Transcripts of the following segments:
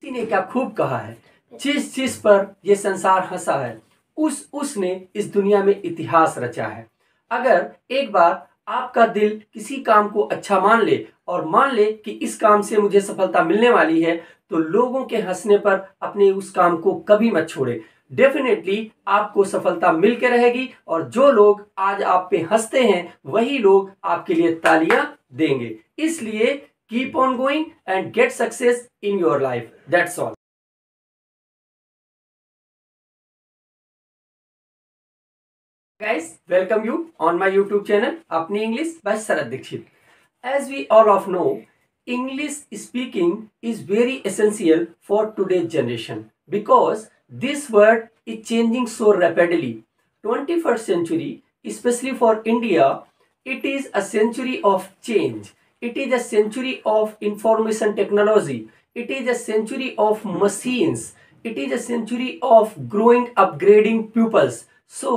किसी ने क्या खूब कहा है, जिस जिस पर ये संसार हंसा है उसने इस दुनिया में इतिहास रचा है। अगर एक बार आपका दिल किसी काम को अच्छा मान ले और मान ले कि इस काम से मुझे सफलता मिलने वाली है, तो लोगों के हंसने पर अपने उस काम को कभी मत छोड़े। डेफिनेटली आपको सफलता मिल के रहेगी और जो लोग आज आप पे हंसते हैं वही लोग आपके लिए तालियां देंगे। इसलिए keep on going and get success in your life. That's all. Guys, welcome you on my YouTube channel Apni English by Sharad Dikshit. As we all of know, English speaking is very essential for today's generation because this word is changing so rapidly. 21st century, especially for India, it is a century of change. It is a century of information technology. It is a century of machines. It is a century of growing, upgrading pupils. So,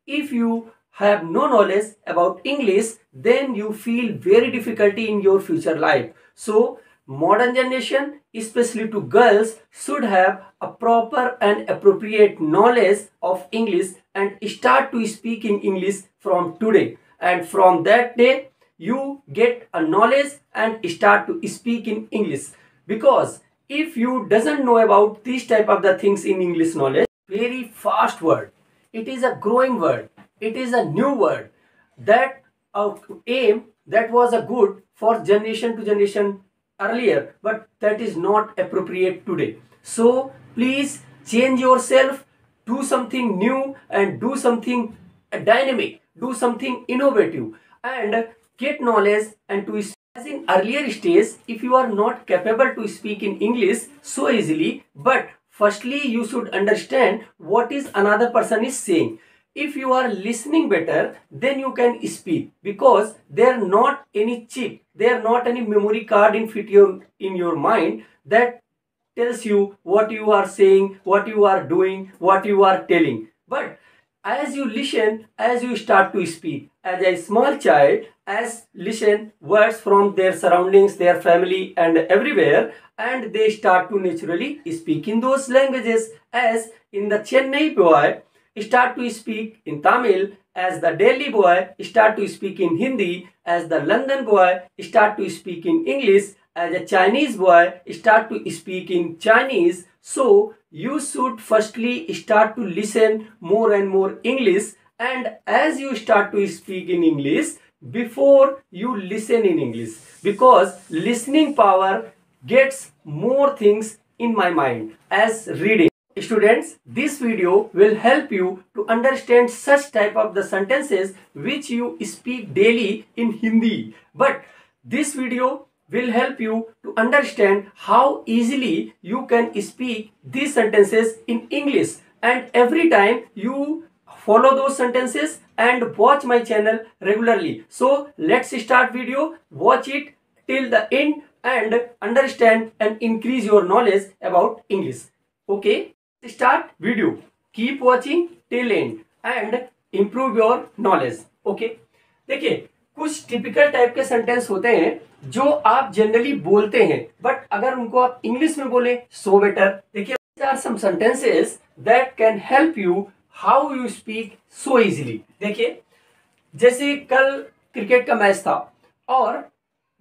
if you have no knowledge about English, then you feel very difficulty in your future life. So modern generation, especially to girls, should have a proper and appropriate knowledge of English and start to speak in English from today. And from that day you get a knowledge and start to speak in English. Because if you doesn't know about these type of the things in English knowledge, very fast word, it is a growing word. It is a new word that aim that was a good for generation to generation earlier, but that is not appropriate today. So please change yourself, do something new and do something dynamic, do something innovative and get knowledge and to as in earlier stage, if you are not capable to speak in English so easily, but firstly you should understand what is another person is saying. If you are listening better, then you can speak, because there are not any chip, there are not any memory card in your mind that tells you what you are saying, what you are doing, what you are telling. But as you listen, as you start to speak, as a small child, as listen words from their surroundings, their family and everywhere, and they start to naturally speak in those languages. As in the Chennai boy start to speak in Tamil, as the Delhi boy start to speak in Hindi, as the London boy start to speak in English, as a Chinese boy start to speak in Chinese. So you should firstly start to listen more and more English, and as you start to speak in English, before you listen in English, because listening power gets more things in my mind as reading. Students, this video will help you to understand such type of the sentences which you speak daily in Hindi. But this video will help you to understand how easily you can speak these sentences in English. And every time you follow those sentences and watch my channel regularly. So let's start video, watch it till the end and understand and increase your knowledge about English. Okay? Start video. Keep watching till end and improve your knowledge. Okay? देखिए, कुछ typical type के sentence होते हैं जो आप generally बोलते हैं, but अगर उनको आप इंग्लिश में बोले सो बेटर. देखिए, there are some sentences that can help you how you speak so easily. देखिए, जैसे कल क्रिकेट का मैच था और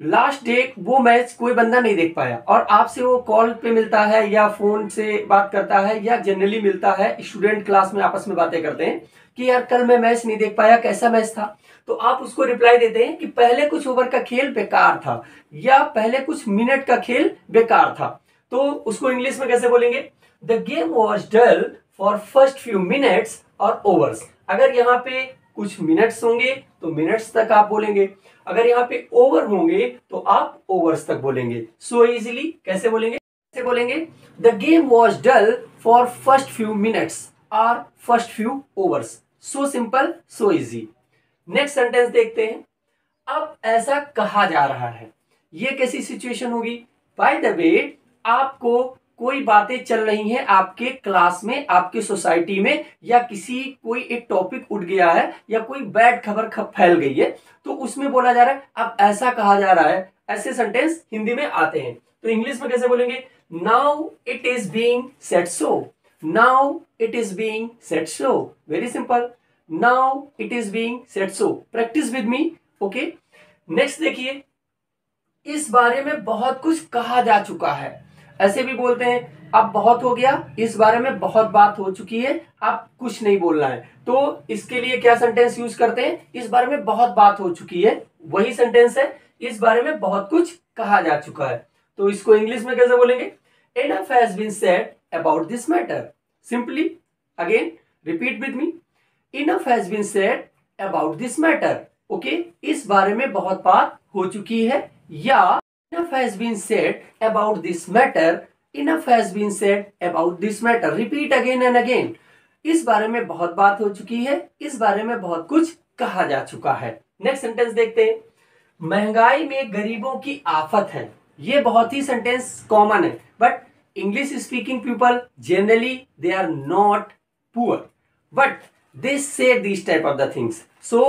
लास्ट डे वो मैच कोई बंदा नहीं देख पाया और आपसे वो कॉल पे मिलता है या फोन से बात करता है या जनरली मिलता है, स्टूडेंट क्लास में आपस में बातें करते हैं कि यार कल मैं मैच नहीं देख पाया, कैसा मैच था. तो आप उसको रिप्लाई देते हैं कि पहले कुछ ओवर का खेल बेकार था या पहले कुछ मिनट का खेल बेकार था. तो उसको इंग्लिश में कैसे बोलेंगे? The game was dull for first few minutes और ओवर्स. अगर यहाँ पे कुछ मिनट्स होंगे तो मिनट्स तक आप बोलेंगे, अगर यहाँ पे ओवर होंगे तो आप ओवर्स तक बोलेंगे. सो इजीली कैसे बोलेंगे? कैसे बोलेंगे? The game was dull for first few minutes और first few overs. So simple, so easy. Next sentence देखते हैं. अब ऐसा कहा जा रहा है, ये कैसी सिचुएशन होगी? बाय द वे, आपको कोई बातें चल रही हैं आपके क्लास में, आपके सोसाइटी में, या कोई एक टॉपिक उठ गया है या कोई बैड खबर फैल गई है, तो उसमें बोला जा रहा है अब ऐसा कहा जा रहा है. ऐसे सेंटेंस हिंदी में आते हैं. तो इंग्लिश में कैसे बोलेंगे? Now it is being said so. Now it is being said so. Very simple. Now it is being said so. Practice with me. Okay. Next देखिए, इस बारे में बहुत कुछ कहा जा चुका है। ऐसे भी बोलते हैं अब बहुत हो गया, इस बारे में बहुत बात हो चुकी है, अब कुछ नहीं बोलना है। तो इसके लिए क्या सेंटेंस यूज करते हैं? इस बारे में बहुत बात हो चुकी है, वही सेंटेंस है इस बारे में बहुत कुछ कहा जा चुका है। तो इसको इंग्लिश में कैसे बोलेंगे? Enough has been said about this matter. Simply, again, repeat with me. Enough has been said about this matter. Okay? इस बारे में बहुत बात हो चुकी है, या enough has been said about this matter. Enough has been said about this matter. Repeat again and again. इस बारे में बहुत बात हो चुकी है, इस बारे में बहुत कुछ कहा जा चुका है। नेक्स्ट सेंटेंस देखते हैं। महंगाई में गरीबों की आफत है। ये बहुत ही सेंटेंस कॉमन है, but English speaking people generally they are not poor, but they say this type of the things. So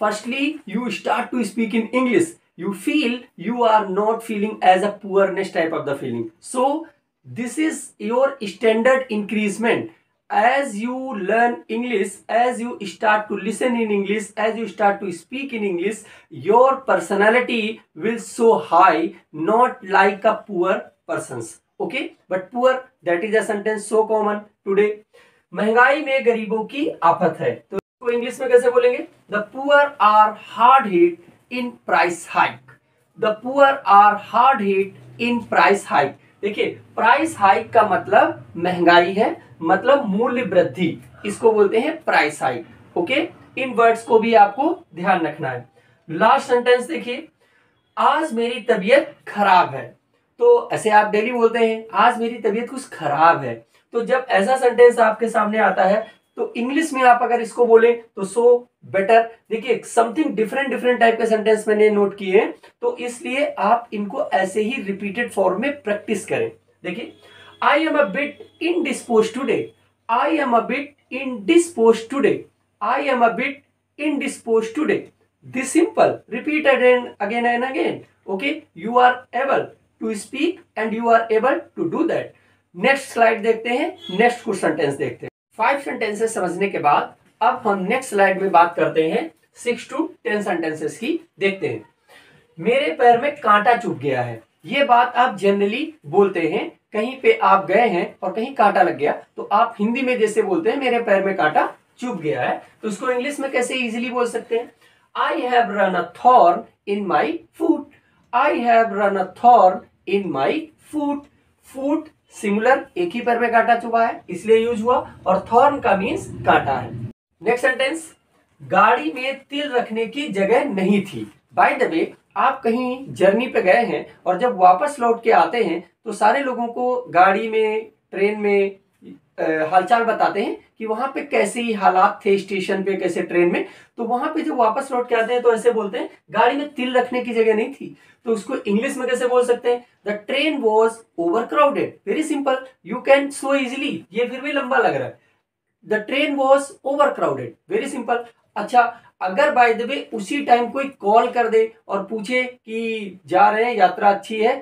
firstly you start to speak in English, you feel you are not feeling as a poorness type of the feeling. So this is your standard increasement. As you learn English, as you start to listen in English, as you start to speak in English, your personality will so high, not like a poor person's. Okay, but poor, that is a sentence so common today. महंगाई में गरीबों की आफत है, तो इसको English में कैसे बोलेंगे? The poor are hard hit in price hike. The poor are hard hit in price hike. देखिए, प्राइस हाइक का मतलब महंगाई है, मतलब मूल्य वृद्धि, इसको बोलते हैं प्राइस हाइक। ओके, इन वर्ड्स को भी आपको ध्यान रखना है। लास्ट सेंटेंस देखिए, आज मेरी तबीयत खराब है। तो ऐसे आप डेली बोलते हैं आज मेरी तबीयत कुछ खराब है। तो जब ऐसा सेंटेंस आपके सामने आता है तो इंग्लिश में आप अगर इसको बोले तो सो बेटर। देखिए, समथिंग डिफरेंट टाइप के सेंटेंस मैंने नोट किए हैं, तो इसलिए आप इनको ऐसे ही रिपीटेड फॉर्म में प्रैक्टिस करें। देखिए, I am a bit indisposed today, I am a bit indisposed today, I am a bit indisposed today. This simple, repeat again and again. Okay, you are able to speak and you are able to do that. Next slide देखते हैं, next कुछ sentence देखते हैं। 5 sentences समझने के बाद अब हम नेक्स्ट स्लाइड में बात करते हैं 6 to 10 सेंटेंसेस की। देखते हैं, मेरे पैर में कांटा चुभ गया है। ये बात आप जनरली बोलते हैं, कहीं पे आप गए हैं और कहीं कांटा लग गया, तो आप हिंदी में जैसे बोलते हैं मेरे पैर में कांटा चुभ गया है, तो उसको इंग्लिश में कैसे इजीली बोल सकते हैं? I have run a thorn in my foot, I have run a thorn in my foot. Foot singular, एक ही पैर में कांटा चुभा है इसलिए यूज हुआ, और थॉर्न का मीन्स कांटा है। नेक्स्ट सेंटेंस, गाड़ी में तिल रखने की जगह नहीं थी। बाय द वे, आप कहीं जर्नी पे गए हैं और जब वापस लौट के आते हैं तो सारे लोगों को गाड़ी में, ट्रेन में हालचाल बताते हैं कि वहां पे कैसे ही हालात थे, स्टेशन पे कैसे, ट्रेन में। तो वहां पे जब वापस लौट के आते हैं तो ऐसे बोलते हैं गाड़ी में तिल रखने की जगह नहीं थी। तो उसको इंग्लिश में कैसे बोल सकते हैं? The train was over crowded. Very simple, you can so easily. ये फिर भी लंबा लग रहा है। The train was over crowded, very simple. अच्छा, अगर बाय द वे उसी टाइम कोई कॉल कर दे और पूछे कि जा रहे हैं, यात्रा अच्छी है,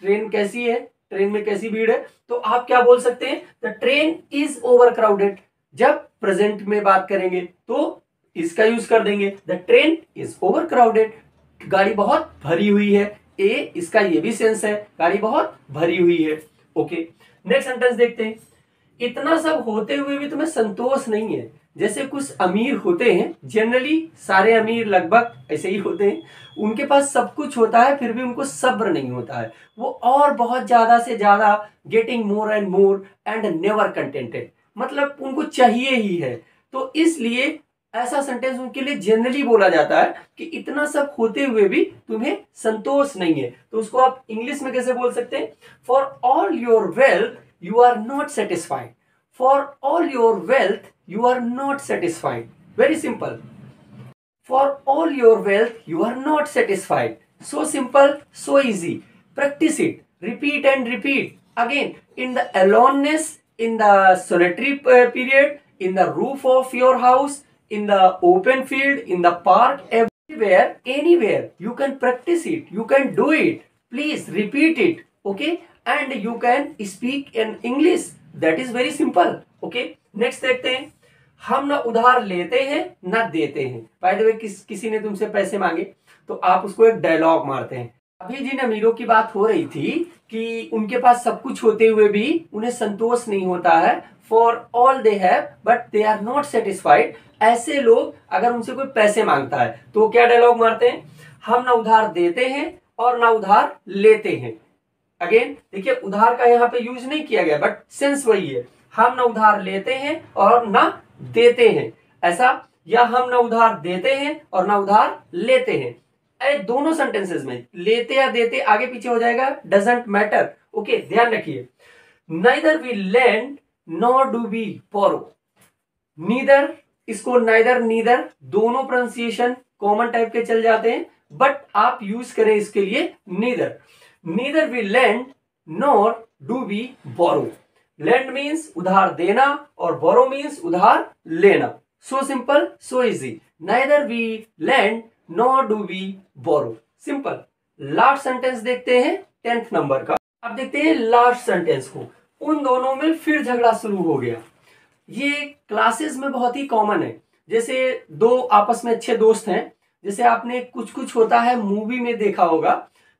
ट्रेन कैसी है, ट्रेन में कैसी भीड़ है, तो आप क्या बोल सकते हैं? The train is over crowded. जब प्रेजेंट में बात करेंगे तो इसका यूज कर देंगे, the train is over crowded. गाड़ी बहुत भरी हुई है, ए इसका ये भी सेंस है, गाड़ी बहुत भरी हुई है। ओके, नेक्स्ट सेंटेंस देखते हैं। इतना सब होते हुए भी तुम्हें संतोष नहीं है। जैसे कुछ अमीर होते हैं, जनरली सारे अमीर लगभग ऐसे ही होते हैं, उनके पास सब कुछ होता है फिर भी उनको सब्र नहीं होता है, वो और बहुत ज्यादा से ज्यादा getting more and more and never contented, मतलब उनको चाहिए ही है। तो इसलिए ऐसा सेंटेंस उनके लिए जनरली बोला जाता है कि इतना सब होते हुए भी तुम्हें संतोष नहीं है। तो उसको आप इंग्लिश में कैसे बोल सकते हैं? For all your wealth you are not satisfied. For all your wealth, you are not satisfied. Very simple. For all your wealth, you are not satisfied. So simple, so easy. Practice it. Repeat and repeat. Again, in the aloneness, in the solitary period, in the roof of your house, in the open field, in the park, everywhere, anywhere. You can practice it. You can do it. Please repeat it. Okay? and you can speak in English. That is very simple. Okay, next देखते हैं, हम ना उधार लेते हैं ना देते हैं. बाय द वे किसी ने तुमसे पैसे मांगे तो आप उसको एक डायलॉग मारते हैं. अभी जिन अमीरों की बात हो रही थी कि उनके पास सब कुछ होते हुए भी उन्हें संतोष नहीं होता है. For all they have but they are not satisfied. ऐसे लोग अगर उनसे कोई पैसे मांगता है तो क्या डायलॉग मारते हैं, हम ना उधार देते हैं और ना उधार लेते हैं. अगेन देखिए, उधार का यहाँ पे यूज नहीं किया गया बट सेंस वही है. हम ना उधार लेते हैं और ना देते हैं, ऐसा, या हम ना उधार देते हैं और ना उधार लेते हैं. दोनों सेंटेंसेस में लेते या देते आगे पीछे हो जाएगा, डजंट मैटर. ओके, ध्यान रखिए. Neither we lend nor do we borrow. Neither, इसको नाइदर नीदर दोनों प्रोनाउंसिएशन कॉमन टाइप के चल जाते हैं बट आप यूज करें इसके लिए neither. Neither we lend nor do we borrow. Lend means उधार देना और बोरो मीन्स उधार लेना. So simple, so easy. Neither we lend nor do we borrow. Simple. Last sentence देखते हैं 10th नंबर का. अब देखते हैं लास्ट सेंटेंस को. उन दोनों में फिर झगड़ा शुरू हो गया. ये क्लासेस में बहुत ही कॉमन है. जैसे दो आपस में अच्छे दोस्त हैं, जैसे आपने कुछ कुछ होता है मूवी में देखा होगा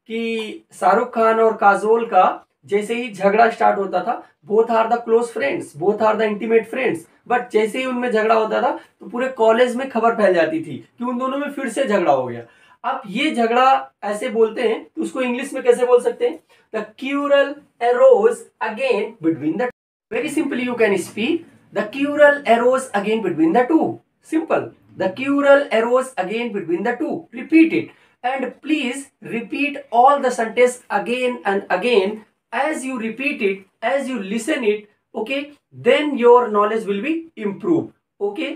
कि शाहरुख खान और काजोल का जैसे ही झगड़ा स्टार्ट होता था, both are the close friends, both are the intimate friends, but जैसे ही उनमें झगड़ा होता था तो पूरे कॉलेज में खबर फैल जाती थी कि उन दोनों में फिर से झगड़ा हो गया. अब ये झगड़ा ऐसे बोलते हैं तो उसको इंग्लिश में कैसे बोल सकते हैं, the quarrel arose again between the. Very simply you can speak the quarrel arose again between the two. Simple. The quarrel arose again between the two. Repeat it and please repeat all the sentence again and again. As you repeat it, as you listen it, okay, then your knowledge will be improved. Okay,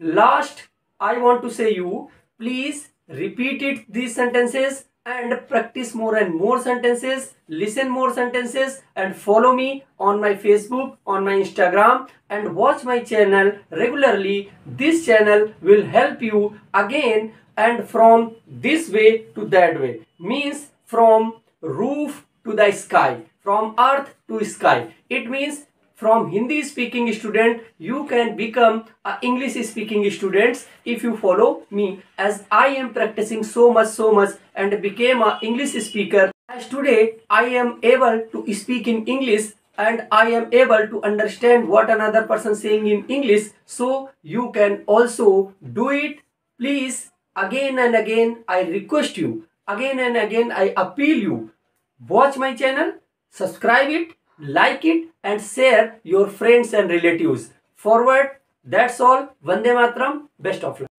last I want to say you, please repeat it these sentences and practice more and more sentences, listen more sentences, and follow me on my Facebook, on my Instagram, and watch my channel regularly. This channel will help you again and from this way to that way, means from roof to the sky, from earth to sky. It means from Hindi speaking student you can become a English speaking students if you follow me, as I am practicing so much and became a English speaker. As today I am able to speak in English and I am able to understand what another person saying in English, so you can also do it. Please, again and again I request you, again and again I appeal you, watch my channel, subscribe it, like it, and share your friends and relatives. Forward. That's all. Vande Mataram. Best of luck.